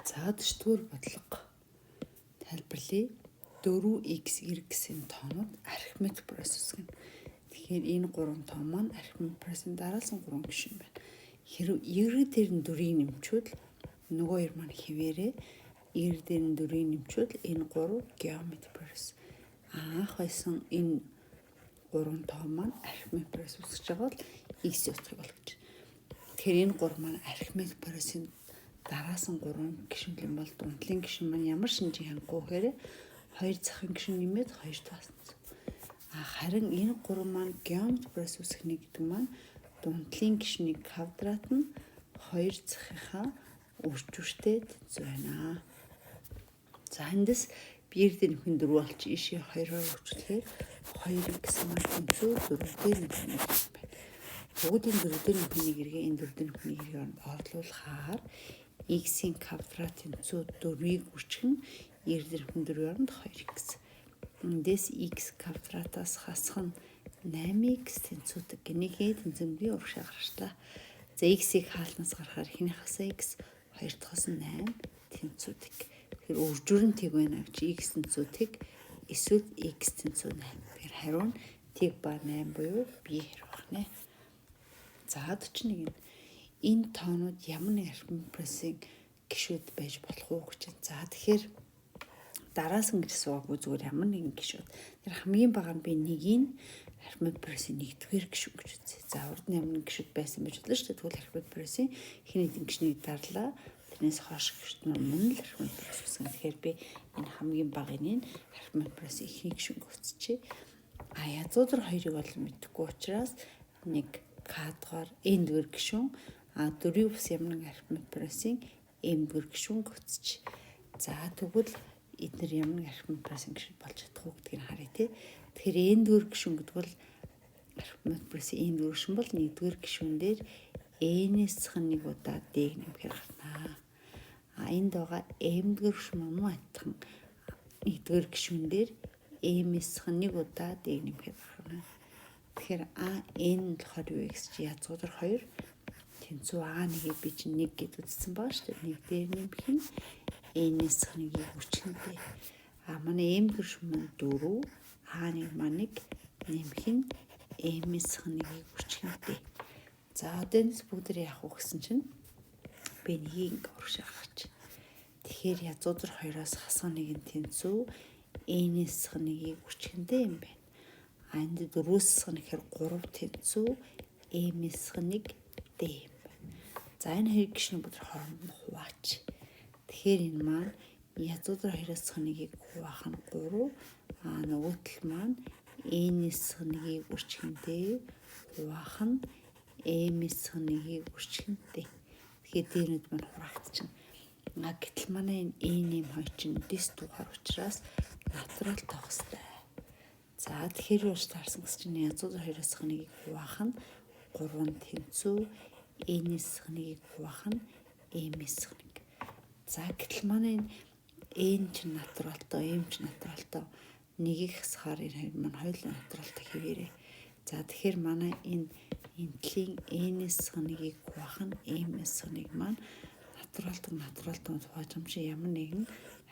За 4 бодлого тайлбарлая. 4x гэсэн тоонууд арифметик процесс гэнэ. Тэгэхээр энэ 3 тоон маань арифметик процессын дараалсан 3 гишүүн байна. Хэрв y дээр нь 4-ийг нэмчвэл нөгөө 2 маань хэвээрээ y дээр нь 4-ийг нэмчвэл энэ 3 геометрик процесс. Анх байсан энэ 3 тоон маань арифметик процесс үүсгэж байгаа бол x утгыг бол гэж. Тэгэхээр энэ 3 маань арифметик процессын дараасан 3 гишүүн бол дундлын гишүүн маань ямар шинжийг хангах вэ гэхээр 2 захын гишүүн нэмээд 2 таасан. Харин энэ 3 маань геометрик процесс үүсгэх гэдэг маань дундлын гишүүний квадрат нь 2 захынхаа үржүүштэй тэнцүү байна. За эндээс биер дээр нөхөн 4 болч ишээ 2-оор үржүүлэхээр 2 гэсэн маань тэнцүү 4 дээр нөхөн байна. Бүгдийн 4 дээр нөхөний хэрэгээ энэ 4 дээр нөхөний хэрэгээр орлуулахаар x-ийн квадрат тэнцүү 4-ийг үржих нь y дээр нөхөн 4-оор 2x. Эндээс x квадратаас хасах нь 8x тэнцүүдэг гинийхээ тэнцвэрийн урагшаа гаргачлаа. За x-ийг хаалтнаас гаргахаар эхний хасаа x 2 дахь нь 8 тэнцүүдэг. Тэгэхээр үржүүр нь тэг байна авч x тэнцүүдэг эсвэл x тэнцүү 8. Тэгэхээр хариу нь тэг ба 8 буюу b хэрэг байна. За 41. Энэ тоонууд ямар нэг арифметик процессын гишүүд байж болох уу гэж байна. За тэгэхээр дараасан гэж суугаагүй зүгээр ямар нэгэн гишүүд. Тэр хамгийн бага нь би нэгийг арифметик процессын 1-р гишүүн гэж үзье. За урд нь ямар нэгэн гишүүд байсан байж болно шүү дээ. Тэгвэл арифметик процессын эхний гишнийг дарлаа. Тэрнээс хойш гишүүд маань мөн л арифметик процесс үүсгэн. Тэгэхээр би энэ хамгийн багын арифметик процессын эхний гишүүн өгцчихье. Язгуудар 2-ыг бол мэдэхгүй учраас нэг кадгаар n-р гишүүн 4-ийн ус ямар нэгэн арифметик процессын m-р гишүүн өгцчихье. За тэгвэл эдгээр ямар нэг арифметик процессын гишүүд болж чадах уу гэдгийг харъя тий. Тэгэхээр n-р гишүүн гэдэг бол арифметик процессын n-р гишүүн бол 1-р гишүүн дээр n-ээс цхан 1 удаа d-г нэмэхээр гарна. Энд байгаа m-р гишүүн мөн адилхан 1-р гишүүн дээр m-ээс цхан 1 удаа d-г нэмэхээр гарна. Тэгэхээр n болохоор юу гэж язгуудар 2 тэнцүү a1-ийг би чинь 1 гэд үзсэн байгаа шүү дээ. 1 дээр нэмэх нь n-ээс цхан 1-ийг үржихдээ. Манай m гишүүн маань 4 a1 маань 1 нэмэх нь m-ээс цхан 1-ийг үржихдээ. За одоо энэс бүгдээ яах вэ гэсэн чинь би нэгийг урагшаа гаргаж. Тэгэхээр язгуудар 2-оос хасах нэгэн тэнцүү n-ээс цхан 1-ийг үржихдээ юм байна. Энд 4-өөс цхан гэхээр 3 тэнцүү m-ээс цхан 1 d юм байна. За энэ хоёр гишүүн бүгд хооронд нь хуваач. Тэгэхээр энэ маань язгуудар 2-оос цхан 1-ийг хуваах нь 3 нөгөө тал маань n-ээс цхан 1-ийг үржихдээ хуваах нь m-ээс цхан 1-ийг үржихдээ. Тэгэхээр дээрнүүд маань хураагдчихна. Гэтэл манай энэ n-ийн хоёр чинь дэс дугаар учраас натурал тоох хэрэгтэй. За тэгэхээр юу таарсан гэсэн чинь язгуудар 2-оос цхан 1-ийг хуваах нь 3 тэнцүү n-ээс цхан 1-ийг хуваах нь m-ээс цхан 1. За гэтэл манай n ч натуралтай, m ч натуралтай нэгийг хасахаар энэ хоёр маань хоёулаа натуралтай хэвээрээ. За тэгэхээр манай энэ энтлийн n-ээс цхан 1-ийг хуваах нь m-ээс цхан 1 маань натуралтай хувааж юм чи ямар нэгэн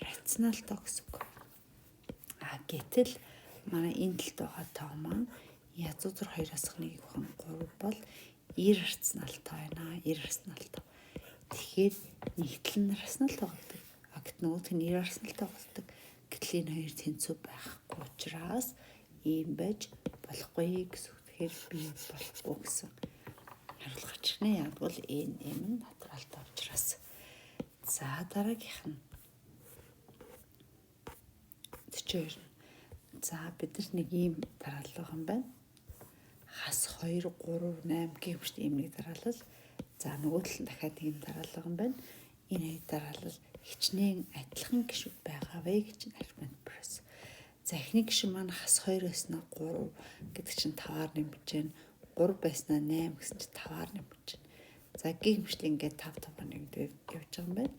рационалтай гэсэн үг. Гэтэл манай энэ талд байгаа тоо маань язгуудар 2-оос цхан 1-ийг хуваах нь 3 бол иррационалтай байна. Иррационалтай. Тэгэхээр нэгтэл нь рационалтай болдог. Гэтэл нөгөөх нь иррационалтай болдог. Гэтэл энэ хоёр тэнцүү байхгүй учраас ийм байж болохгүй гэсэн. Тэгэхээр би болохгүй гэсэн хариулт гарч ирнэ. Яг бол энэ нь натуралтай учраас. За дараагийнх нь 42. За бид нар нэг ийм дараалал юм байна. Хас 2 3 8 гэвч ийм нэг дараалал. За нөгөө талд дахиад ийм дараалал юм байна. Энэ хоёр дараалал хичнээн адилхан гишүүд байгаа вэ гэж арифметик процесс. За эхний гишүүн маань хас 2 байснаа 3 гэдэг чинь 5-аар нэмж байна. 3 байснаа 8 гэсэн чинь 5-аар нэмж байна. За гихмшл ингээд 5 5 нэгдээд явж байгаа юм байна.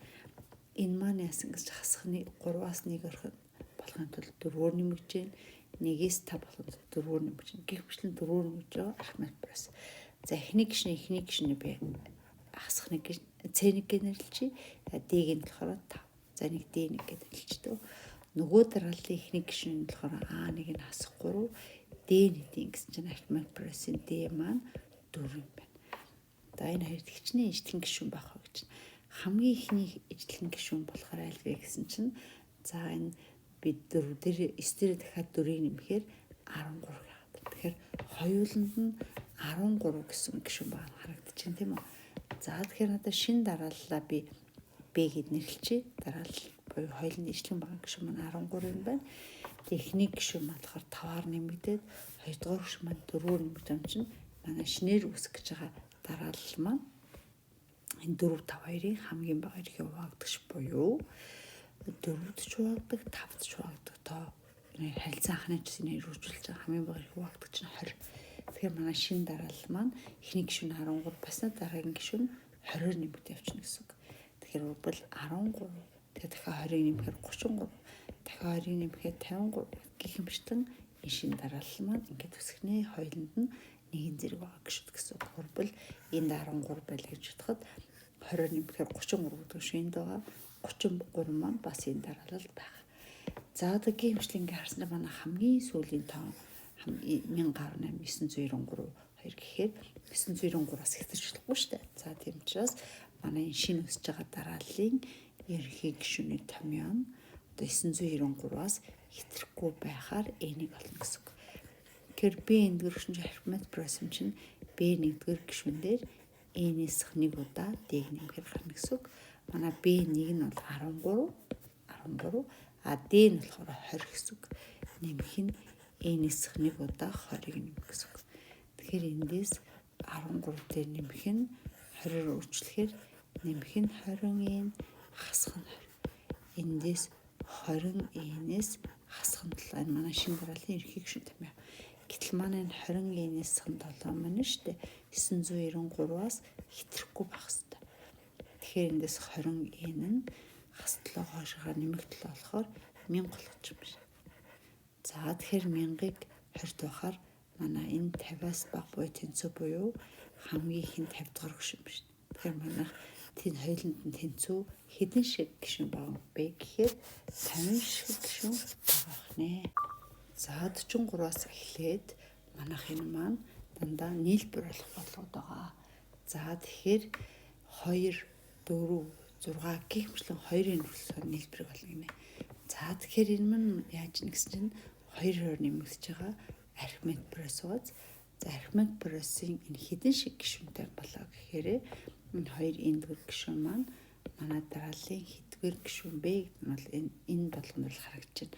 Энэ маань яасан гэж хасах нь 3-аас 1 ороход болохын тулд 4-өөр нэмж байна. 1-ээс 5 болоход 4-өөр нэмж байна. Гихмшлэн 4-өөр нэмж байгаа арифметик процесс. За эхний гишний би хасах нэг C1 гэж нэрлэжээ. D-г нь болохоор 5. За нэг D1 гэж нэрлэлчдэг. Нөгөө дарааллын эхний гишүүн нь болохоор A1 нь хасах 3, D1 гэсэн чинь арифметик прогрессийн D маань 4 юм байна. За энэ хоёр хичнээн ижлэн гишүүн байх гэж. Хамгийн ихний ижлэн гишүүн болохоор аль вэ гэсэн чинь за энэ бид 4 дээр 9 дээр дахиад 4-ийг нэмэхээр 13 яваад. Тэгэхээр хоёуланд нь 13 гэсэн гишүүн байгаа харагдчихэв тийм үү. За тэгэхээр надад шинэ дарааллаа би B гэд нэрлэчихье. Дараалал буюу хоёулын ижлэн байгаа гишүүн маань 13 юм байна. Эхний гишүүн маань болохоор 5-аар нэмэгдээд хоёрдугаар гишүүн маань 4-өөр нэмэгдэм чинь манай шинээр үүсэх гэж байгаа дараалал маань энэ 4 5 2-ын хамгийн бага эрхийг хуваагдагч буюу 4-д ч хуваагдаг, 5-д ч хуваагдаг тоо харилцан анхны чиглэлийн нэр үржүүлж байгаа хамгийн бага эрхийг хуваагдагч нь 20. Тэгэхээр манай шинэ дараалал маань эхний гишүүн 13 басна дараагийн гишүүн 20-оор нэмэгдэж явчихна гэсэн үг. Тэгэхээр бол 13 тэгээд дахиад 20-ыг нэмэхээр 33, дахиад 20-ыг нэмэхээр 53 гэх юмштан энэ шинэ дараалал маань ингээд үсгэнэ. Хоёуланд нь нэгэн зэрэг байгаа гэсэн үг. Бол энд 13 байлаа гэж бодоход 20-оор нэмэхээр 33 гэдэг шинэд байгаа. 33 маань бас энэ дараалалд байгаа. За одоо гимшлинг харснаа манай хамгийн сүүлийн тоо 1018,993 2 гэхээр 993-аас хэтэрч болохгүй шүү дээ. За тийм учраас манай энэ шинэ өсөж байгаа дарааллын ерөнхий гишүүний томьёо одоо 993-аас хэтрэхгүй байхаар энийг олно гэсэн үг. Тэгэхээр B нэгдүгээр гишүүн арифметик прогрессив чинь B нэгдүгээр гишүүн дээр N-ээс 1 удаа D-г нэмэхээр гарна гэсэн үг. Манай B1 нь бол 13 а D нь болохоор 20 гэсэн үг. Нэмэх нь N-ээс 1 удаа 20-ыг нэмэх гэсэн үг. Тэгэхээр эндээс 13 дээр нэмэх нь 20-оор үржлэхээр нэмэх нь 20 N хасах нь 20. Эндээс 20 N-ээс хасах нь 7. Энэ манай шинэ дарааллын ерхий гишүүн юм яа. Гэтэл манай 20 N-ээс 7 маань шүү дээ 993-аас хэтрэхгүй байх хэрэгтэй. Тэгэхээр эндээс 20 N нь хаслаа хоошоо нэмэгдэл болохоор 1000 болгож юм шиг. За тэгэхээр 1000-ыг 20 байхаар манай энэ 50-аас бага буй тэнцүү буюу хамгийн их нь 50 дахь гишүүн биш. Тэгэхээр манай тэн хоёуланд нь тэнцүү хэдэн шиг гишүүн байгаа бэ гэхээр 50 шиг гишүүн байгаа нэ. За 43-аас эхлээд манайх энэ маань дандаа нийлбэр болох болгоод байгаа. За тэгэхээр 2 4 6 гэх мэтлэн 2-ын хүртэл нийлбэрийг болно гинэ. За тэгэхээр энэ маань яаж нэг гэсэн чинь 2-оор нэмэгдэж байгаа арифметик прогрессивоос. За арифметик прогрессийн энэ хэдэн шиг гишүүнтэй болоо гэхээр энэ 2 эндгээр гишүүн маань манай дарааллын хэдгээр гишүүн бэ гэдэг нь бол энэ болгонд бол харагдаж байна.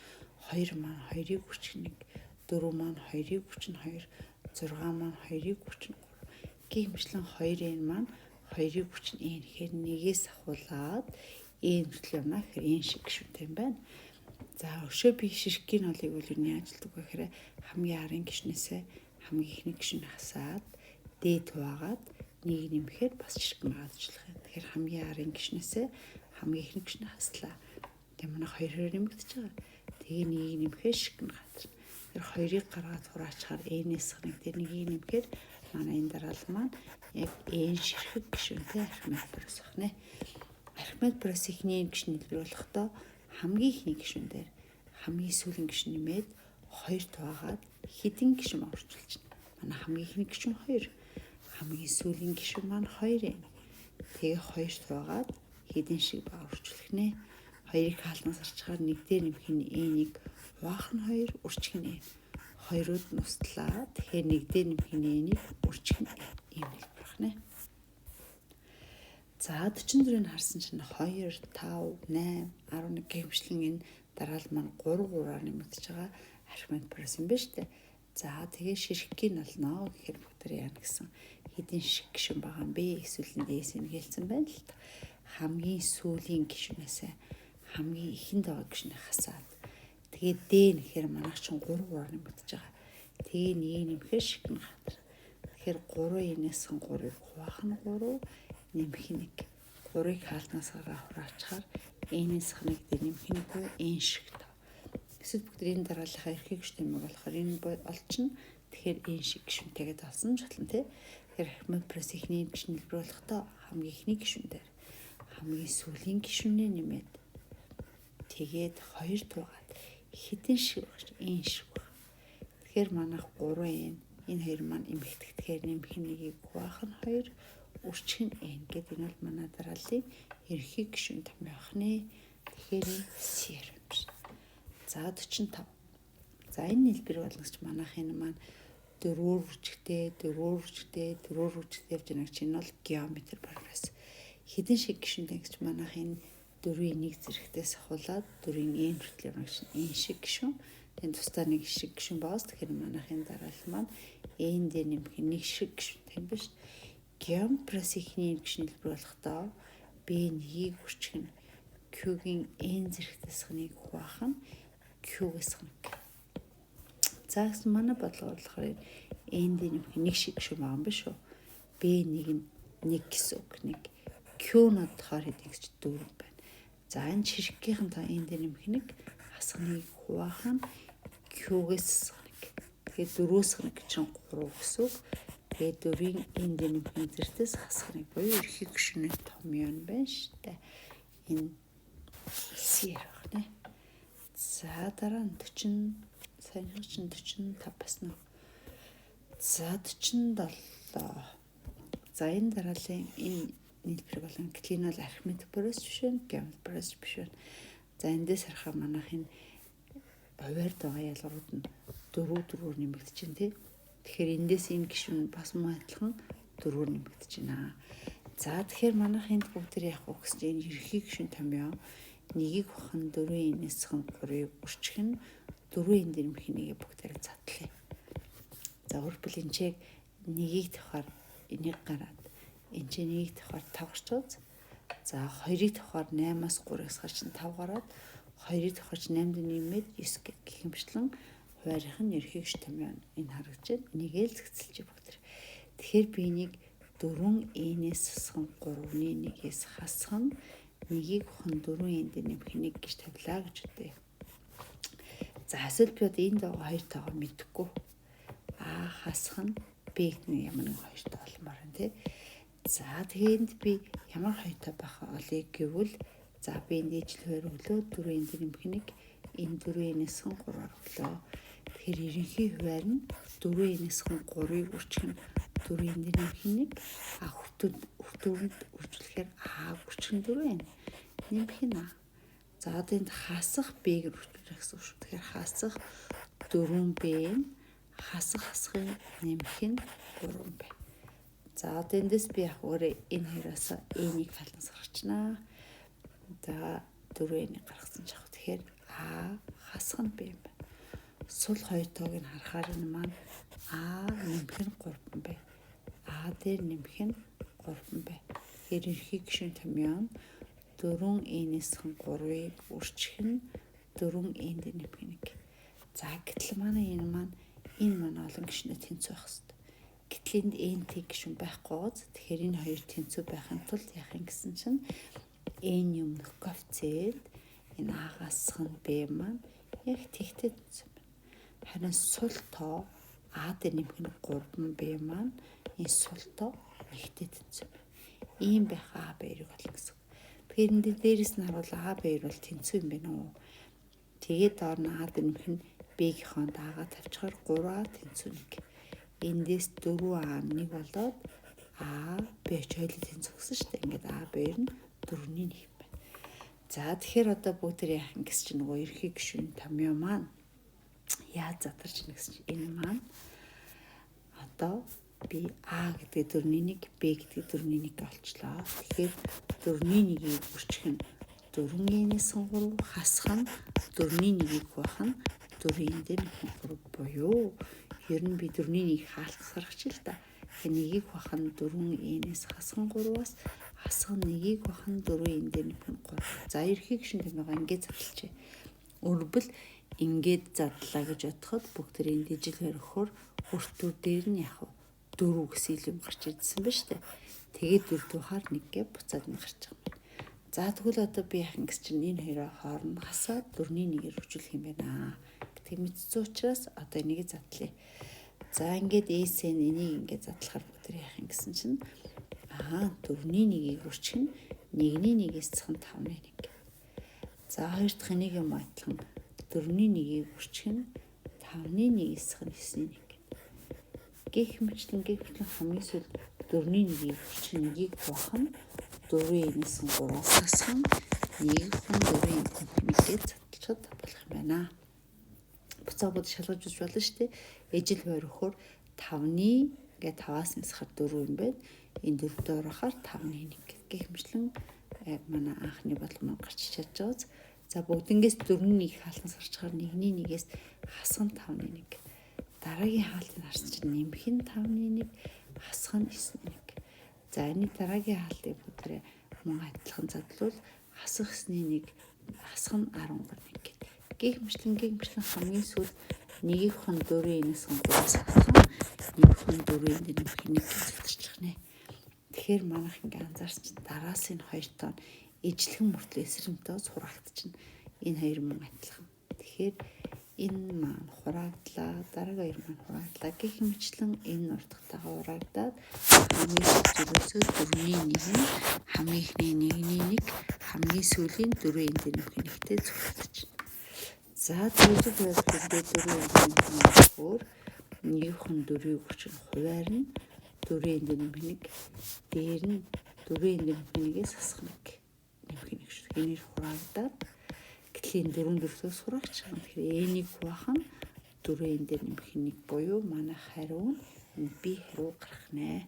2 маань 2-ыг хүчин 1, 4 маань 2-ыг хүчин 2, 6 маань 2-ыг хүчин 3. Гэмшлэн 2-ын маань 2-ыг хүчин n гэхээр 1-ээс ахуулаад n хүртэл явна гэхээр n шиг гишүүнтэй юм байна. За өшөө би ширхгийн нолыг үл юу ажилтдаг вэ гэхээр хамгийн арын гишнээсээ хамгийн ихний гишүүн хасаад дээд хуваагаад нэг нэмэхээр бас ширхгэн гаджлах юм. Тэгэхээр хамгийн арын гишнээсээ хамгийн ихний гишнээ хаслаа. Тэгээ манай 2-оор нэмэгдэж байгаа. Тэгээ нэг нэмэхээр ширхгэн гаджлах. Тэр 2-ыг гаргаад хураачаар n-ээс 1 тэр нэгийг нэмэхээр манай энэ дараалал маань яг n ширхэг гишүүнтэй арифметик прогресс байна. Арифметик прогресс ихний гишүүн хэлбэр болохдоо хамгийн ихний гишүүн дээр хамгийн сүүлийн гишүүн нэмээд 2 туваагаад хэдэн гишүүн орчуулж байна. Манай хамгийн ихний гишүүн 2. Хамгийн сүүлийн гишүүн маань 2 юм. Тэгээ 2 туваагаад хэдэн шиг ба орчуулах нэ. 2-ыг хаалтнаас арчгаар 1 дээр нэмэх нь n-ийг хуваах нь 2 үржих нь 2-ууд нь устлаа. Тэгэхээр 1 дээр нэмэх нь n-ийг үржих нь ийм хэлбэр байна. За 44-ийг харсан чинь 2 5 8 11 гэмшлэн энэ дараалал маань 3-3-аар нэмэгдэж байгаа арифметик прогресс юм байна шүү дээ. За тэгээ ширхгийн олноо гэхээр бүгд яана гэсэн хэдэн шиг гишүүн байгаа юм бэ? Эсвэл нээс юм хэлсэн байна л та. Хамгийн сүүлийн гишүүнээс хамгийн ихэнд байгаа гишүүнээ хасаад тэгээ D нэхэр манайх чинь 3-3-аар нэмэгдэж байгаа. Тэгээ нэг нэмэхээр шигнэ гадар. Тэгэхээр 3-ээс 3-ыг хуваах нь 3 нэмэх нь 1. 3-ыг хаалтнаас гараа хураачаар n-ээс 1 дээр нэмэх нь n шиг тав. Эсвэл бүгд энэ дарааллахаа эрхийг гүштэй юм болохоор энэ олчихно. Тэгэхээр n шиг гишүүнтэйгээд олсон ч болно тий. Тэгэхээр Тэгэхээр архимед пресс эхний гишүүн хэлбэр болохдоо хамгийн эхний гишүүн дээр хамгийн сүүлийн гишүүнээ нэмээд тэгээд 2 тугаад хідэн шиг багш энэ шиг баг. Тэгэхээр манайх 3 энэ хоёр маань эмхэгдэх. Тэгэхээр нэмэх нэгийг хуваах нь 2 үрчх нь n гэдэг энэ бол манай дарааллын ерөнхий гишүүн том явах нэ. Тэгэхээр энэ сэр юм шиг. За 45. За энэ хэлбэр болгоч манайх энэ маань 4 үржигтэй явж байгаа чинь бол геометр прогресс. Хэдэн шиг гишүүнтэй гэж манайх энэ 4-ийн 1 зэрэгтээс ахуулаад 4-ийн n хүртэл явна гэсэн энэ шиг гишүүн. Тэгээд тусдаа нэг шиг гишүүн боос. Тэгэхээр манайхын дараалал маань n дээр нэмэх нэг шиг гишүүн юм биш. Геометрээс ихний гишүүн хэлбэр болохдоо b1-ийг үржих нь q-гийн n зэрэгтээс хнийг хуваах нь q-гээс хоног. За гэсэн манай бодлогоор болохоор n дээр нэмэх нэг шиг гишүүн байгаа юм биш үү? b1 нь 1 гэсэн үг. Нэг q-нод болохоор хэдий гэж 4 байна. За энэ ширхгийнхэн та n дээр нэмэх нэг хасганыг хуваах нь q-гээс хоног. Тэгэхээр 4-өөс хоног чинь 3 гэсэн үг. Тэгээд 4-ийн n дээр нэмэх зэрэгтээс хасганыг буюу ерхий гишүүний том юм байна шүү дээ. Энэ сэр байна. За дараа нь 40 саяхан 45 басна. За 47. За энэ дараалын энэ нийлбэр болон гэтэл энэ бол архимед пресс биш вэ? Геометр пресс биш вэ? За эндээс харахаа манайх энэ хуваард байгаа ялгарууд нь 4-4-өөр нэмэгдэж байна тий. Тэгэхээр эндээс энэ гишүүн бас мөн адилхан 4-өөр нэмэгдэж байна. За тэгэхээр манайх энд бүгд яах вэ гэсэн чинь энэ ерхий гишүүн томьёо нэгийг бахан 4-ийн n-ээс 3-ыг үржих нь 4-ийн дээр нэмэх нэгийг бүгдээр задлаа. За өөрөлдвөл энэ чиг нэгийг тавахаар энийг гараад энэ чинь нэгийг тавахаар 5 гарчууз. За 2-ыг тавахаар 8-аас 3-аас гарч 5 гараад 2-ыг тавахаарч 8-д нэмээд 9 гэх юмшлан хуваарийнх нь ерхий гишүүн томьёо энэ харагдаж байна. Энийг л зэгцэлж бүгдээр. Тэгэхээр би энийг 4n-ээс хасган 3-ны 1-ээс хасган нэгийг бахан 4-ийн дээр нэмэх нэг гэж тавилаа гэж үтэй. За эсвэл би одоо энд байгаа 2 тагаа мэдэхгүй. А хасган b гэх нэг ямар нэг 2 таа болмоор байна тий. За тэгээд би ямар 2 таа байх олыг гэвэл за би энд ижил 2 өглөө 4-ийн дээр нэмэх нэг энэ 4-ээс 3-аар өглөө. Тэгэхээр ерөнхий хуваар нь 4-ээс 3-ыг үржих нь 4-ийн дээр нэмэх нэг хүртүүнд үржүүлэхээр а үржих нь 4 байна. Нэмэх нь а. За одоо энд хасах b-г үржүүлэх гэсэн үг шүү. Тэгэхээр хасах 4b хасахын нэмэх нь 3b. За одоо эндээс би яг өөрөө энэ хоёроос n-ийг халнаас гаргачнаа. За 4n-ийг гаргасан ч яг тэгэхээр а хасах нь b юм байна. Сул 2 тоог нь харахаар энэ маань а нэмэх нь 3b. А дээр нэмэх нь 3b. Тэгэхээр ерхий гишүүн томьёо нь 4n-ээс 3-ыг үржих нь 4n дээр нэмэх нэг. За гэтэл манай энэ маань олон гишүүнээ тэнцүү байх хэрэгтэй. Гэтэл энд n-тэй гишүүн байхгүй гоц. Тэгэхээр энэ хоёр тэнцүү байхын тулд яах юм гэсэн чинь n юмнх коэффициент энэ а-гаас b маань яг тэгтэй тэнцүү байна. Харин сул тоо а дээр нэмэх нь 3b маань энэ сул тоо нэгтэй тэнцүү байна. Ийм байх а2-ыг болно гэсэн. Тэгэхээр энэ дээрээс нь харуул а2 бол тэнцүү юм байна уу? Тэгээд доор нь а дээр нэмэх нь b-ийн дагаа тавьчихаар 3а тэнцүү нэг. Эндээс 4а1 болоод а b хоёулаа тэнцүү гэсэн шүү дээ. Ингээд а2 нь 4-ний 1 юм байна. За тэгэхээр одоо бүгд яах юм гэсэн чинь нөгөө ерхий гишүүн томьёо маань яаж задарч ийн гэсэн чинь энэ маань одоо би а гэдэг 4-ний 1 b гэдэг 4-ний 1 болчлоо. Тэгэхээр 4-ний 1-ийг үржих нь 4-ээс 3 хасах нь 4-ний 1-ийг хуваах нь 4-ийн дээр 3 буюу ер нь би 4-ний 1-ийг хаалтс гаргач л да. Тэгэхээр 1-ийг хуваах нь 4-ээс хасган 3-аас хасган 1-ийг хуваах нь 4-ийн дээр 3. За ерхий гишүүн томьёогоо ингээд задлаа. Өөрөвл ингээд задлаа гэж бодоход бүгд энэ дижил хөрөхөр хүртүү дээр нь яг 4 гэсэн юм гарч ирсэн ба штэ. Тэгээд 4 дуухаар 1 гэ буцаад нь гарч байгаа юм. За тэгвэл одоо би яах юм гэж чинь энэ хоёроо хооронд хасаад 4-ний 1-ээр үржүүлэх юм байна. Тэг мэдсэн учраас одоо энийг задлаа. За ингээд эсэн энийг ингээд задлахаар бүгд яах юм гэсэн чинь 4-ний 1-ийг үржих нь 1-ний 1-ээс цэхэн 5-ны 1. За хоёр дахь нэг юм адилхан 4-ний 1-ийг үржих нь 5-ны 1-ээс цэхэн 9-ний 1. Гэх мэтлэн хамгийн сүүл 4-ний 1-ийг үржих нь 1-ийг хуваах нь 4-ийн 3-аас хасах нь 1/4-ийн 1-ийг задлахад болох юм байна. Буцаад шалгаж үзэж болно шүү дээ. Ижил хоёр өгөхөөр 5-ны ингээд 5-аас нисахаар 4 юм байна. Энэ 4-д орохоор 5-ны 1 гэх мэтлэн яг манай анхны бодлого гарч чадж байгааз. За бүгднгээс 4-ний 1 хаалтнаас гарч чаар 1-ний 1-ээс хасах нь 5-ны 1. Дараагийн хаалтыг харсан чинь нэмэх нь 5-ны 1, хасах нь 9-ний 1. За энэ дараагийн хаалтыг бүгдээ мөн адилхан задлуул хасах 9-ний 1, хасах нь 13-ны 1 гэдэг. Гэх мэтлэн хамгийн сүүл 1/4-ийн 3-аас хасах нь 1/4-ийн 1 зөвтөрчих нэ. Тэгэхээр манайх ингээ анзаарсан чинь дараас энэ хоёр тоо ижлэгэн мөртлөө эсрэмтөөс хураагдчихна. Энэ хоёр мөн адилхан. Тэгэхээр энэ маань хураагдлаа, дараагийн хоёр маань хураагдлаа гэх мэтлэн энэ уртгатайгаа хураагдаад хамгийн сүүлөөсөө 4-ний 1 нь хамгийн ихний 1-ний 1 хамгийн сүүлийн 4-ийн 1-тэй зөвтөрчих. За тэгвэл бүгдээ 4-ийн 1-өөр 1/4-ийг хүчин хуваар нь 4-ийн 1 дээр нь 4-ийн 1-ээс хасах 1 нэмэх 1 шүү. Энийг хураагдаад гэтэл 4-4-өөс хураач. Тэгэхээр энийг хуваах нь 4-ийн 1 буюу манай хариу нь B хариу гарах нэ.